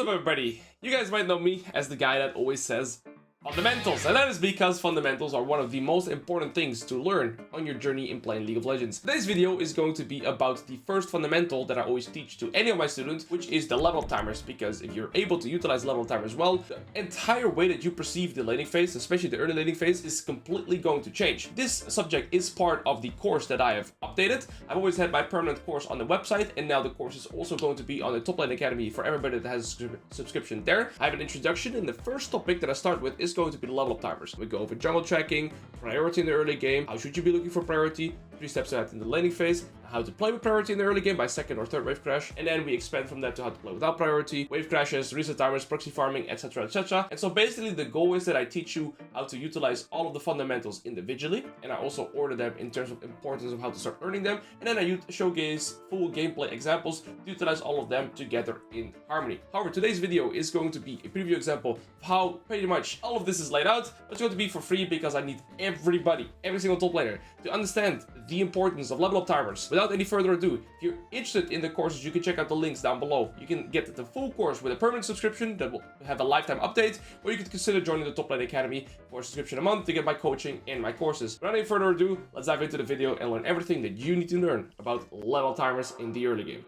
up, everybody? You guys might know me as the guy that always says fundamentals, and that is because fundamentals are one of the most important things to learn on your journey in playing League of Legends. Today's video is going to be about the first fundamental that I always teach to any of my students, which is the level up timers, because if you're able to utilize level up timers well, the entire way that you perceive the laning phase, especially the early laning phase, is completely going to change. This subject is part of the course that I have updated. I've always had my permanent course on the website, and now the course is also going to be on the Top Lane Academy for everybody that has a subscription there. I have an introduction, and the first topic that I start with is going to be the level up timers. We go over jungle tracking, priority in the early game, how should you be looking for priority, 3 steps ahead in the laning phase, how to play with priority in the early game by second or third wave crash, and then we expand from that to how to play without priority, wave crashes, reset timers, proxy farming, etc, etc. And so basically the goal is that I teach you how to utilize all of the fundamentals individually, and I also order them in terms of importance of how to start earning them, and then I showcase full gameplay examples to utilize all of them together in harmony. However, today's video is going to be a preview example of how pretty much all of this is laid out, but it's going to be for free because I need everybody, every single top laner, to understand the importance of level up timers. Without any further ado, if you're interested in the courses, you can check out the links down below. You can get the full course with a permanent subscription that will have a lifetime update, or you could consider joining the Top Lane Academy for a subscription a month to get my coaching and my courses. Without any further ado, let's dive into the video and learn everything that you need to learn about level timers in the early game.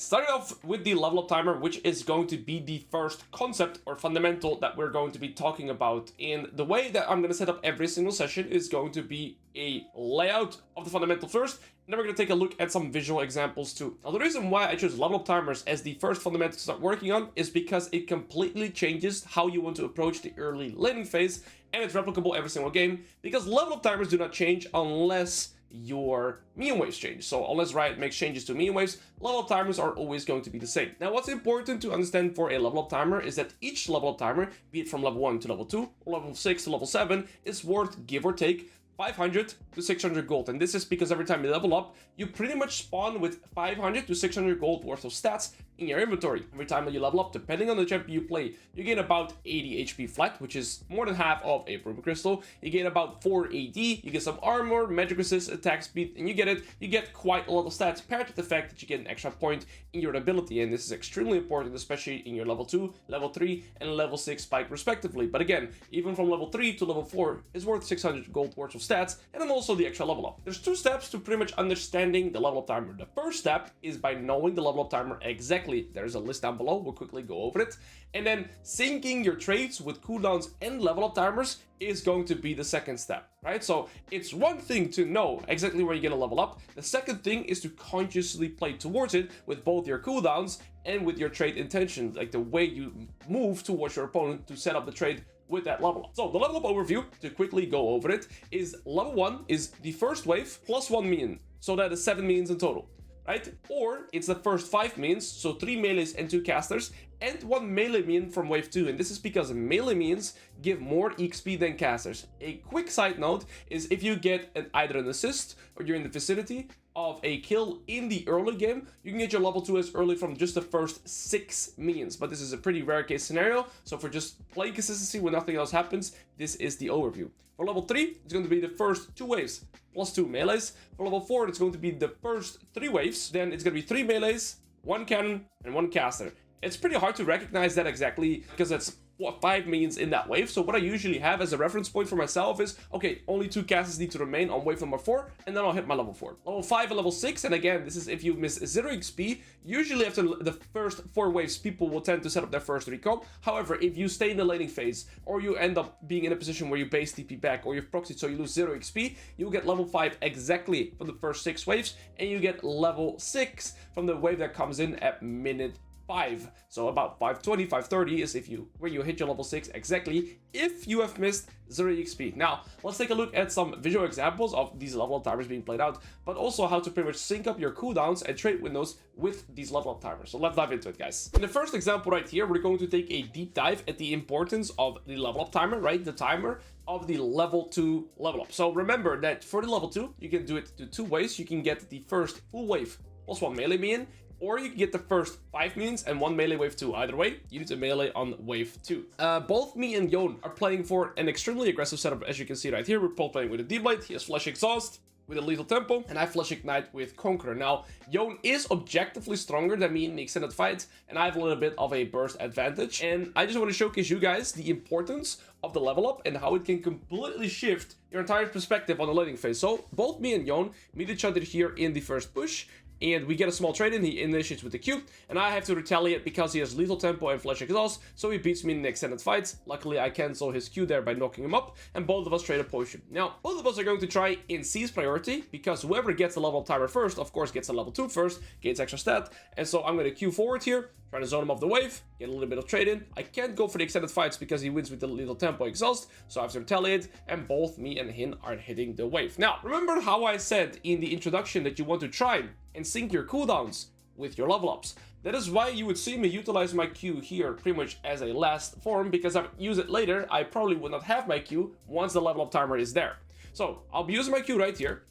Starting off with the level up timer, which is going to be the first concept or fundamental that we're going to be talking about. And the way that I'm going to set up every single session is going to be a layout of the fundamental first, and then we're going to take a look at some visual examples too. Now, the reason why I chose level up timers as the first fundamental to start working on is because it completely changes how you want to approach the early laning phase, and it's replicable every single game, because level up timers do not change unless your minion waves change. So unless Riot makes changes to minion waves, level up timers are always going to be the same. Now, what's important to understand for a level up timer is that each level up timer, be it from level 1 to level 2 or level 6 to level 7, is worth, give or take, 500 to 600 gold. And this is because every time you level up, you pretty much spawn with 500 to 600 gold worth of stats in your inventory. Every time that you level up, depending on the champion you play, you gain about 80 HP flat, which is more than half of a Ruby Crystal. You gain about 4 AD, you get some armor, magic resist, attack speed, and you get quite a lot of stats, paired with the fact that you get an extra point in your ability. And this is extremely important, especially in your level 2, level 3, and level 6 spike respectively. But again, even from level 3 to level 4 is worth 600 gold worth of stats, and then also the extra level up. There's 2 steps to pretty much understanding the level up timer. The first step is by knowing the level up timer exactly. There's a list down below, we'll quickly go over it. And then syncing your trades with cooldowns and level up timers is going to be the second step, right? So it's one thing to know exactly where you're gonna level up. The second thing is to consciously play towards it with both your cooldowns and with your trade intention, like the way you move towards your opponent to set up the trade with that level up. So the level up overview, to quickly go over it, is level 1 is the first wave plus 1 minion. So that is 7 minions in total, right? Or it's the first 5 minions, so 3 melees and 2 casters, and 1 melee minion from wave 2. And this is because melee minions give more XP than casters. A quick side note is if you get either an assist or you're in the vicinity of a kill in the early game, you can get your level 2 as early from just the first 6 minions. But this is a pretty rare case scenario, so for just playing consistency when nothing else happens, this is the overview. For level 3, it's going to be the first 2 waves plus 2 melees. For level 4, it's going to be the first 3 waves, then it's going to be 3 melees, 1 cannon, and 1 caster. It's pretty hard to recognize that exactly because it's 5 minions in that wave. So what I usually have as a reference point for myself is, okay, only 2 casters need to remain on wave number 4, and then I'll hit my level 4. Level 5 and level 6, and again, this is if you miss 0 XP, usually after the first 4 waves, people will tend to set up their first recomp. However, if you stay in the laning phase, or you end up being in a position where you base TP back, or you've proxied so you lose 0 XP, you'll get level 5 exactly from the first 6 waves, and you get level 6 from the wave that comes in at minute 5. So about 520, 530 is where you hit your level 6 exactly if you have missed 0 XP. Now, let's take a look at some visual examples of these level up timers being played out, but also how to pretty much sync up your cooldowns and trade windows with these level up timers. So let's dive into it, guys. In the first example right here, we're going to take a deep dive at the importance of the level up timer, right? The timer of the level 2 level up. So remember that for the level 2, you can do it 2 ways. You can get the first full wave plus 1 melee minion, or you can get the first 5 minions and 1 melee wave 2. Either way, you need to melee on wave 2. Both me and Yon are playing for an extremely aggressive setup, as you can see right here. We're both playing with a D-Blade, he has Flash Exhaust, with a lethal tempo, and I flash ignite with Conqueror. Now, Yone is objectively stronger than me in the extended fights, and I have a little bit of a burst advantage. And I just want to showcase you guys the importance of the level up and how it can completely shift your entire perspective on the laning phase. So both me and Yone meet each other here in the first push, and we get a small trade in. He initiates with the Q, and I have to retaliate because he has lethal tempo and flash exhaust, so he beats me in the extended fights. Luckily, I cancel his Q there by knocking him up, and both of us trade a potion. Now, both of us are going to try and seize priority, because whoever gets the level up timer first, of course, gets a level 2 first, gains extra stat, and so I'm going to Q forward here, trying to zone him off the wave, get a little bit of trade in. I can't go for the extended fights because he wins with the lethal tempo exhaust, so I have to retaliate, and both me and him are hitting the wave. Now, remember how I said in the introduction that you want to try and sync your cooldowns with your level ups? That is why you would see me utilize my Q here pretty much as a last form, because if I use it later, I probably would not have my Q once the level up timer is there. So I'll be using my Q right here,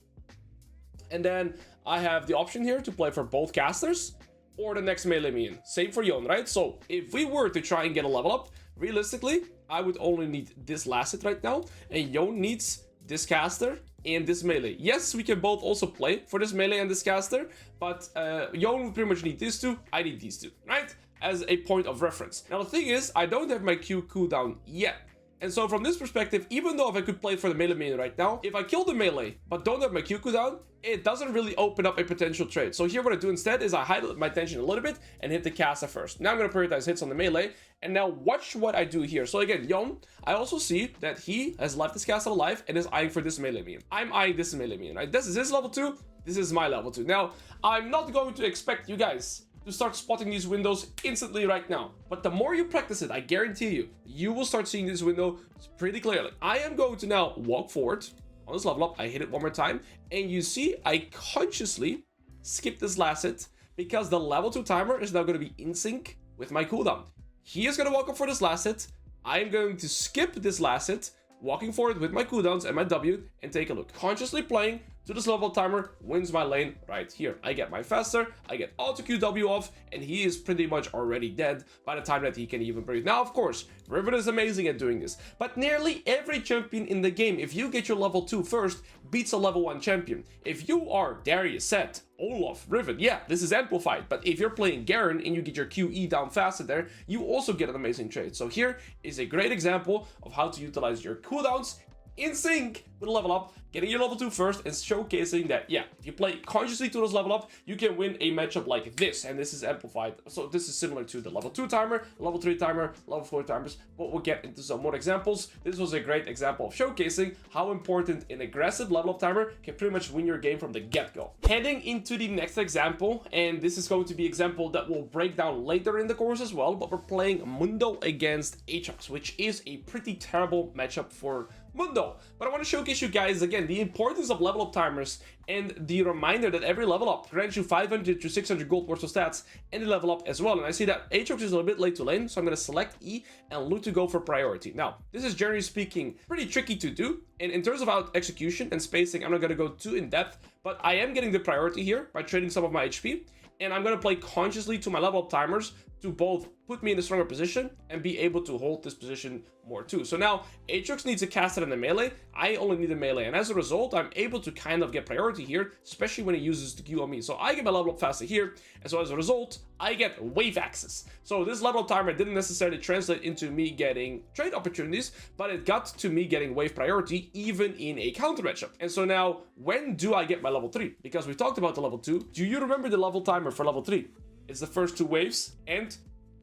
and then I have the option here to play for both casters or the next melee minion. Same for Yone, right? So if we were to try and get a level up, realistically, I would only need this last hit right now, and Yone needs this caster and this melee. Yes, we can both also play for this melee and this caster, but Yone would pretty much need these two, I need these two, right? As a point of reference. Now the thing is, I don't have my Q cooldown yet. And so from this perspective, even though if I could play for the melee minion right now, if I kill the melee but don't have my Q cooldown, it doesn't really open up a potential trade. So here what I do instead is I hide my attention a little bit and hit the caster first. Now I'm going to prioritize hits on the melee, and now watch what I do here. So again, Yone, I also see that he has left his caster alive and is eyeing for this melee minion. I'm eyeing this melee minion, right? This is his level 2, this is my level 2. Now, I'm not going to expect you guys to start spotting these windows instantly right now, but the more you practice it, I guarantee you, you will start seeing this window pretty clearly. I am going to now walk forward on this level up. I hit it one more time, and you see I consciously skip this last hit because the level 2 timer is now going to be in sync with my cooldown. He is going to walk up for this last hit. I am going to skip this last hit, walking forward with my cooldowns and my W, and take a look. Consciously playing to this level timer wins my lane right here. I get my faster, I get auto QW off, and he is pretty much already dead by the time that he can even breathe. Now, of course, Riven is amazing at doing this, but nearly every champion in the game, if you get your level 2 first, beats a level 1 champion. If you are Darius, Set, Olaf, Riven, yeah, this is amplified, but if you're playing Garen and you get your QE down faster there, you also get an amazing trade. So here is a great example of how to utilize your cooldowns in sync with a level up, getting your level 2 first, and showcasing that, yeah, if you play consciously to this level up, you can win a matchup like this, and this is amplified. So this is similar to the level 2 timer, level 3 timer, level 4 timers, but we'll get into some more examples. This was a great example of showcasing how important an aggressive level up timer can pretty much win your game from the get-go. Heading into the next example, and this is going to be an example that we'll break down later in the course as well, but we're playing Mundo against Aatrox, which is a pretty terrible matchup for Mundo. But I want to showcase you guys again the importance of level up timers and the reminder that every level up grants you 500 to 600 gold worth of stats and the level up as well. And I see that Aatrox is a little bit late to lane, so I'm going to select E and look to go for priority. Now, this is generally speaking pretty tricky to do, and in terms of out execution and spacing, I'm not going to go too in depth, but I am getting the priority here by trading some of my HP, and I'm going to play consciously to my level up timers to both put me in a stronger position and be able to hold this position more too. So now Aatrox needs a caster in the melee, I only need a melee, and as a result I'm able to kind of get priority here, especially when he uses the Q on me. So I get my level up faster here, and so as a result I get wave access. So this level up timer didn't necessarily translate into me getting trade opportunities, but it got to me getting wave priority even in a counter matchup. And so now when do I get my level 3? Because we talked about the level 2. Do you remember the level timer for level 3? It's the first 2 waves and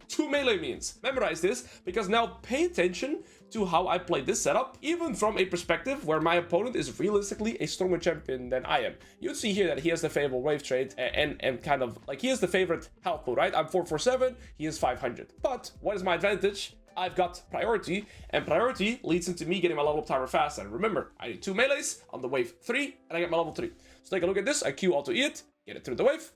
2 melee minions. Memorize this, because now pay attention to how I play this setup, even from a perspective where my opponent is realistically a stronger champion than I am. You'd see here that he has the favorable wave trade and kind of like he has the favorite health pool, right? I'm 447, he is 500. But what is my advantage? I've got priority, and priority leads into me getting my level up timer faster. And remember, I need 2 melees on the wave 3, and I get my level 3. So take a look at this. I Q auto E it, get it through the wave,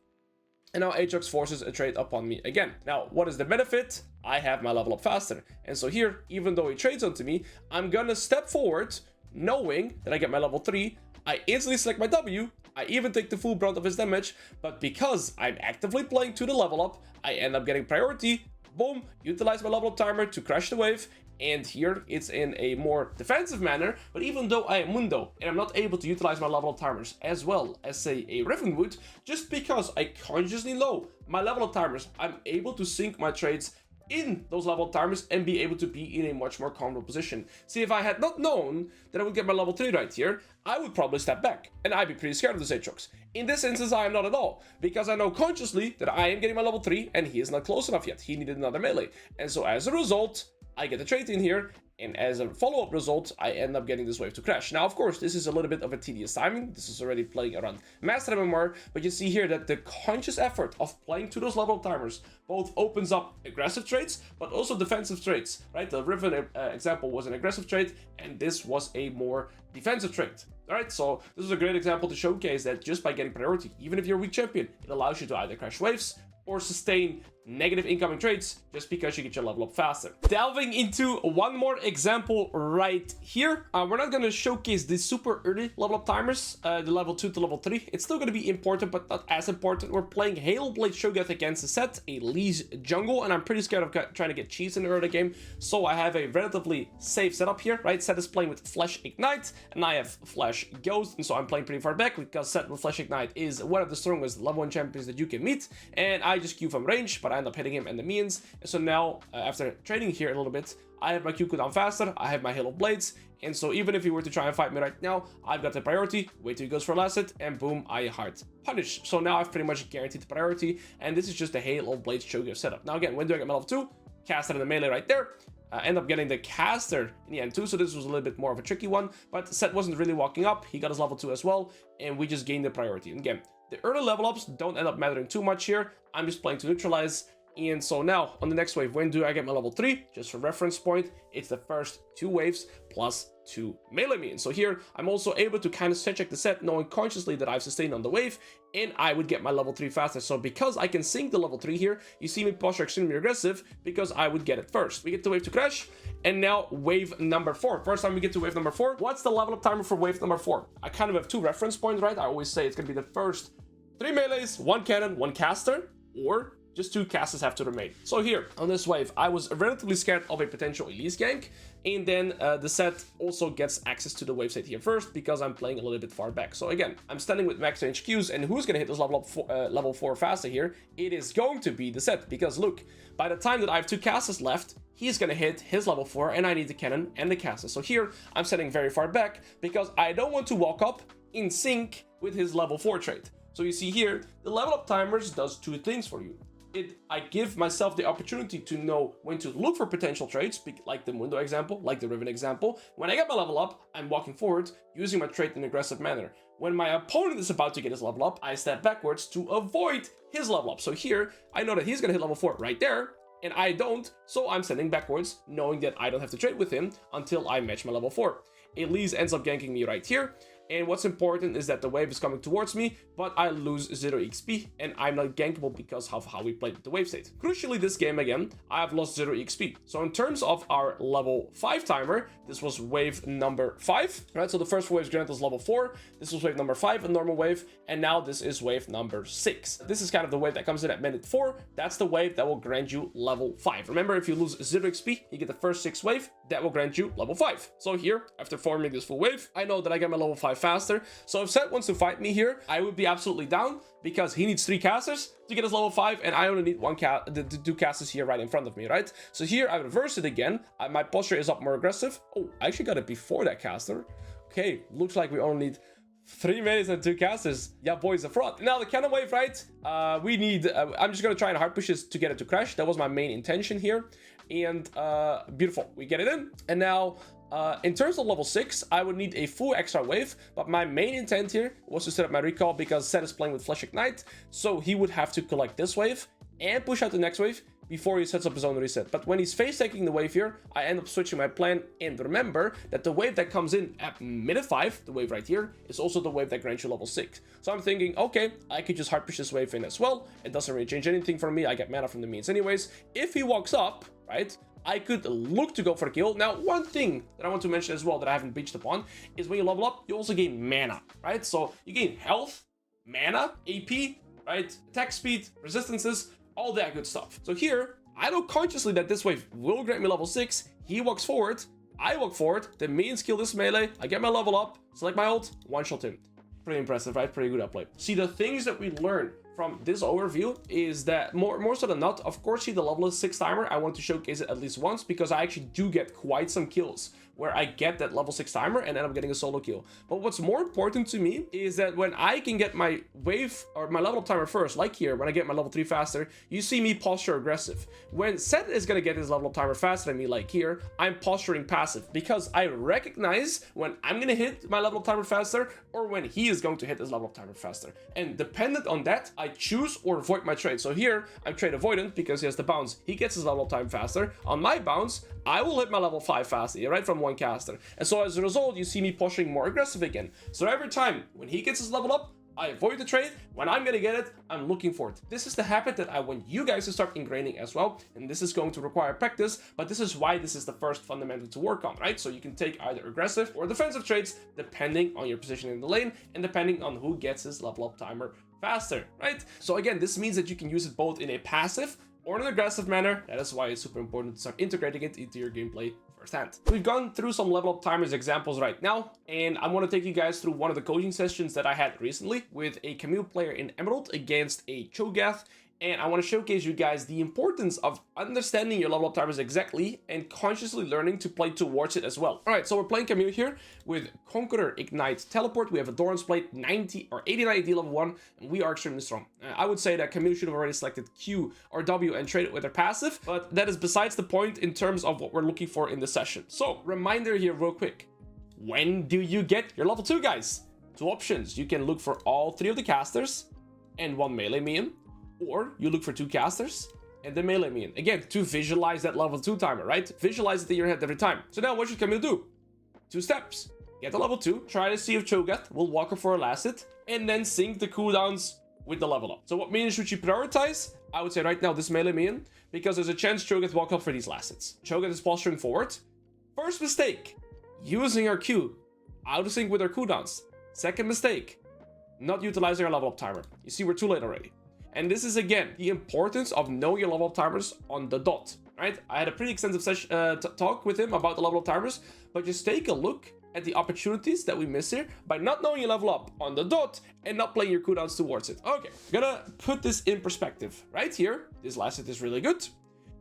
and now Aatrox forces a trade upon me again. Now, what is the benefit? I have my level up faster. And so here, even though he trades onto me, I'm gonna step forward, knowing that I get my level 3. I instantly select my W. I even take the full brunt of his damage. But because I'm actively playing to the level up, I end up getting priority. Boom, utilize my level up timer to crash the wave. and here it's in a more defensive manner. But even though I am Mundo and I'm not able to utilize my level up timers as well as say a Riven would, just because I consciously know my level up timers, I'm able to sync my trades in those level up timers and be able to be in a much more comfortable position. See, if I had not known that I would get my level 3 right here, I would probably step back and I'd be pretty scared of this Aatrox. In this instance, I am not at all, because I know consciously that I am getting my level 3 and he is not close enough yet. He needed another melee. And so as a result, I get the trait in here, and as a follow-up result, I end up getting this wave to crash. Now, of course, this is a little bit of a tedious timing. This is already playing around Master MMR, but you see here that the conscious effort of playing to those level timers both opens up aggressive traits, but also defensive traits, right? The Riven example was an aggressive trait, and this was a more defensive trait. All right, so this is a great example to showcase that just by getting priority, even if you're a weak champion, it allows you to either crash waves or sustain negative incoming traits just because you get your level up faster. Delving into one more example right here. We're not going to showcase the super early level up timers, the level 2 to level 3. It's still going to be important, but not as important. We're playing Hail Blade Shogun against a set, a Lee's jungle, and I'm pretty scared of trying to get cheese in the early game, so I have a relatively safe setup here, right? Set is playing with Flash Ignite, and I have Flash Ghost, and so I'm playing pretty far back because Set with Flash Ignite is one of the strongest level 1 champions that you can meet, and I just Q from range, but I end up hitting him and the minions. And so now, after trading here a little bit, I have my Q cooldown faster, I have my Hail of Blades, and so even if he were to try and fight me right now, I've got the priority, wait till he goes for a last hit, and boom, I hard punish. So now I've pretty much guaranteed the priority, and this is just the Hail of Blades Shogun setup. Now again, when do I get my level 2? Caster in the melee right there. End up getting the caster in the end too, so this was a little bit more of a tricky one, but Set wasn't really walking up, he got his level 2 as well, and we just gained the priority. And again, the early level ups don't end up mattering too much here, I'm just playing to neutralize. And so now, on the next wave, when do I get my level 3? Just for reference point, it's the first 2 waves plus 2 melee minions. So here, I'm also able to kind of set check the set, knowing consciously that I've sustained on the wave, and I would get my level 3 faster. So because I can sync the level 3 here, you see me posture extremely aggressive, because I would get it first. We get the wave to crash, and now wave number 4. First time we get to wave number 4. What's the level up timer for wave number 4? I kind of have 2 reference points, right? I always say it's going to be the first 3 melees, 1 cannon, 1 caster, or just 2 casters have to remain. So here, on this wave, I was relatively scared of a potential Elise gank, and then the set also gets access to the wave state here first, because I'm playing a little bit far back. So again, I'm standing with max range Qs, and who's gonna hit this level 4 faster here? It is going to be the set, because look, by the time that I have 2 casters left, he's gonna hit his level 4, and I need the cannon and the caster. So here, I'm standing very far back, because I don't want to walk up in sync with his level 4 trait. So you see here, the level up timers does 2 things for you. I give myself the opportunity to know when to look for potential traits, like the Mundo example, like the Riven example. When I get my level up, I'm walking forward, using my trait in an aggressive manner. When my opponent is about to get his level up, I step backwards to avoid his level up. So here, I know that he's gonna hit level 4 right there, and I don't, so I'm standing backwards, knowing that I don't have to trade with him until I match my level 4. Elise ends up ganking me right here, and what's important is that the wave is coming towards me, but I lose 0 XP, and I'm not gankable because of how we played with the wave state. Crucially, this game again, I have lost 0 XP. So in terms of our level 5 timer, this was wave number 5, right? So the first wave granted us level 4, this was wave number 5, a normal wave, and now this is wave number 6. This is kind of the wave that comes in at minute 4, that's the wave that will grant you level 5. Remember, if you lose 0 XP, you get the first 6 wave, that will grant you level 5. So here, after forming this full wave, I know that I get my level 5 faster. So if Set wants to fight me here, I would be absolutely down, because he needs 3 casters to get his level 5, and I only need 2 casters here right in front of me, right? So here I reverse it again. My posture is up more aggressive. Oh, I actually got it before that caster. Okay, looks like we only need 3 melees and 2 casters. Yeah, boys, a fraud. Now the cannon wave, right? We need. I'm just gonna try and hard push this to get it to crash. That was my main intention here, and beautiful. We get it in, and now. In terms of level 6, I would need a full extra wave, but my main intent here was to set up my recall, because Set is playing with Flash Ignite, so he would have to collect this wave and push out the next wave before he sets up his own reset. But when he's face taking the wave here, I end up switching my plan, and remember that the wave that comes in at minute 5, the wave right here, is also the wave that grants you level 6. So I'm thinking, okay, I could just hard push this wave in as well. It doesn't really change anything for me, I get mana from the minions anyways. If he walks up, right, I could look to go for a kill. Now, one thing that I want to mention as well that I haven't beached upon is when you level up, you also gain mana, right? So you gain health, mana, AP, right? Attack speed, resistances, all that good stuff. So here, I know consciously that this wave will grant me level 6. He walks forward, I walk forward, the minions kill this melee, I get my level up, select my ult, one-shot him. Pretty impressive, right? Pretty good outplay. See, the things that we learn from this overview is that more so than not, of course, see the level 6 timer, I want to showcase it at least once because I actually do get quite some kills where I get that level 6 timer and end up getting a solo kill. But what's more important to me is that when I can get my wave or my level up timer first, like here, when I get my level 3 faster, you see me posture aggressive. When Seth is gonna get his level up timer faster than me, like here, I'm posturing passive because I recognize when I'm gonna hit my level up timer faster or when he is going to hit his level up timer faster. And dependent on that, I choose or avoid my trade. So here, I'm trade avoidant because he has the bounce. He gets his level up time faster. On my bounce, I will hit my level 5 faster, right, from one caster. And so as a result, you see me pushing more aggressive again. So every time when he gets his level up, I avoid the trade. When I'm gonna get it, I'm looking for it. This is the habit that I want you guys to start ingraining as well. And this is going to require practice, but this is why this is the first fundamental to work on, right? So you can take either aggressive or defensive trades depending on your position in the lane and depending on who gets his level up timer faster, right? So again, this means that you can use it both in a passive or an aggressive manner. That is why it's super important to start integrating it into your gameplay firsthand. We've gone through some level up timers examples right now, and I want to take you guys through one of the coaching sessions that I had recently with a Camille player in Emerald against a Cho'Gath. And I want to showcase you guys the importance of understanding your level up timers exactly and consciously learning to play towards it as well. All right, so we're playing Camille here with Conqueror, Ignite, Teleport. We have a Doran's Plate, 90 or 89 AD level 1, and we are extremely strong. I would say that Camille should have already selected Q or W and traded with her passive, but that is besides the point in terms of what we're looking for in the session. So, reminder here real quick. When do you get your level 2, guys? 2 options. You can look for all 3 of the casters and 1 melee minion, or you look for 2 casters and the melee minion. Again, to visualize that level 2 timer, right? Visualize it in your head every time. So now what should Camille do? 2 steps. Get the level 2, try to see if Cho'Gath will walk up for a last hit, and then sync the cooldowns with the level up. So what minion should you prioritize? I would say right now this melee minion, because there's a chance Cho'Gath walk up for these last hits. Cho'Gath is posturing forward. First mistake, using our Q out of sync with our cooldowns. Second mistake, not utilizing our level up timer. You see, we're too late already. And this is, again, the importance of knowing your level up timers on the dot, right? I had a pretty extensive talk with him about the level up timers, but just take a look at the opportunities that we miss here by not knowing your level up on the dot and not playing your cooldowns towards it. Okay, gonna put this in perspective. Right here, this last hit is really good.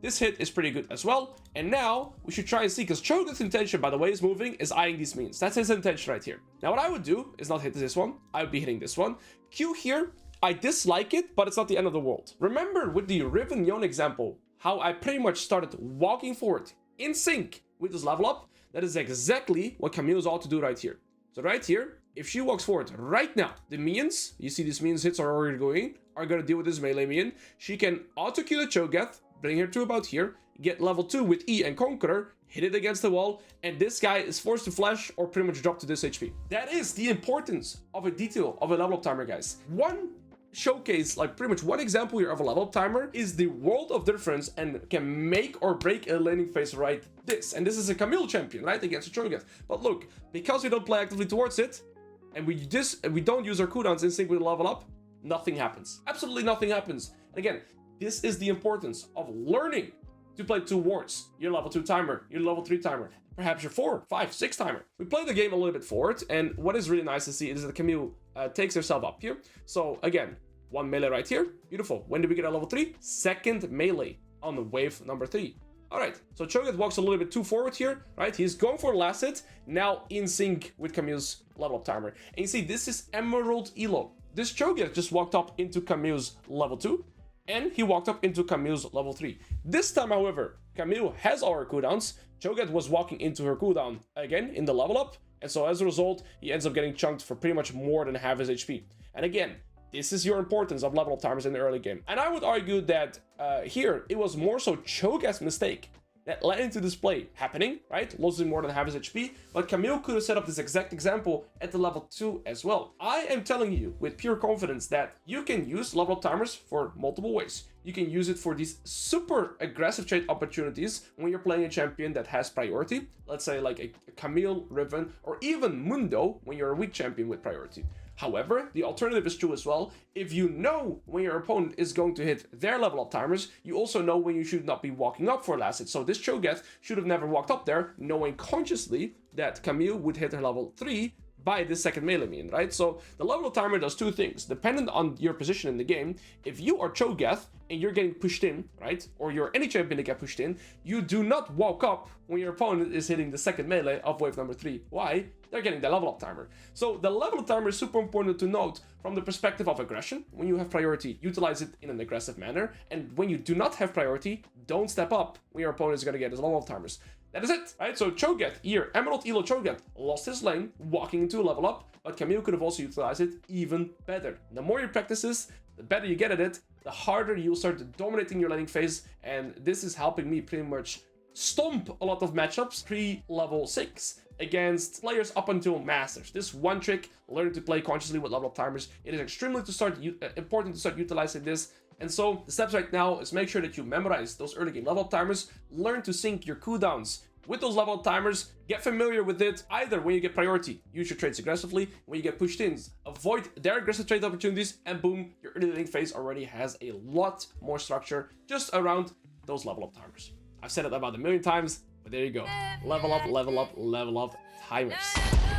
This hit is pretty good as well. And now we should try and see, because Cho'Gath's intention, by the way, is moving, is eyeing these minions. That's his intention right here. Now what I would do is not hit this one. I would be hitting this one. Q here, I dislike it, but it's not the end of the world. Remember with the Riven Yon example, how I pretty much started walking forward in sync with this level up? That is exactly what Camille's ought to do right here. So right here, if she walks forward right now, the minions, you see these minions hits are already going, are going to deal with this melee minion. She can auto-Q the Cho'Gath, bring her to about here, get level 2 with E and Conqueror, hit it against the wall, and this guy is forced to flash or pretty much drop to this HP. That is the importance of a detail of a level up timer, guys. One showcase, like pretty much one example here of a level up timer is the world of difference and can make or break a laning phase right this. And this is a Camille champion, right, against a Cho'Gath. But look, because we don't play actively towards it, and we don't use our cooldowns in sync with the level up, nothing happens. Absolutely nothing happens. And again, this is the importance of learning to play towards your level 2 timer, your level 3 timer, perhaps your 4, 5, 6 timer. We play the game a little bit forward, and what is really nice to see is that Camille takes herself up here. So again, 1 melee right here. Beautiful. When did we get a level 3? Second melee on the wave number 3. All right, so Cho'Gath walks a little bit too forward here, right? He's going for the last hit, now in sync with Camille's level up timer. And you see, this is Emerald Elo. This Cho'Gath just walked up into Camille's level 2, and he walked up into Camille's level 3. This time, however, Camille has all her cooldowns. Cho'Gath was walking into her cooldown again in the level up, and so as a result, he ends up getting chunked for pretty much more than half his HP. And again, this is your importance of level up timers in the early game. And I would argue that here, it was more so Cho'Gath's mistake that led into this play happening, right? Losing more than half his HP, but Camille could have set up this exact example at the level 2 as well. I am telling you with pure confidence that you can use level up timers for multiple ways. You can use it for these super aggressive trade opportunities when you're playing a champion that has priority. Let's say like a Camille, Riven, or even Mundo when you're a weak champion with priority. However, the alternative is true as well. If you know when your opponent is going to hit their level up timers, you also know when you should not be walking up for last hit. So this Cho'Gath should have never walked up there, knowing consciously that Camille would hit her level 3 by this second melee minion, right? So the level up timer does two things. Dependent on your position in the game, if you are Cho'Gath and you're getting pushed in, right? Or you're any champion to get pushed in, you do not walk up when your opponent is hitting the second melee of wave number 3. Why? They're getting the level up timer. So the level up timer is super important to note from the perspective of aggression. When you have priority, utilize it in an aggressive manner. And when you do not have priority, don't step up when your opponent is going to get his level up timers. That is it, right? So Cho'Gath here, Emerald Elo Cho'Gath, lost his lane, walking into a level up, but Camille could have also utilized it even better. The more you practice this, the better you get at it, the harder you'll start dominating your laning phase, and this is helping me pretty much stomp a lot of matchups pre-level 6 against players up until Masters. This one trick, learn to play consciously with level up timers, it is extremely important to start utilizing this. And so the steps right now is make sure that you memorize those early game level up timers, learn to sync your cooldowns with those level up timers, get familiar with it. Either when you get priority, use your trades aggressively. When you get pushed in, avoid their aggressive trade opportunities, and boom, your early laning phase already has a lot more structure just around those level up timers. I've said it about a million times, but there you go. Level up, level up, level up timers.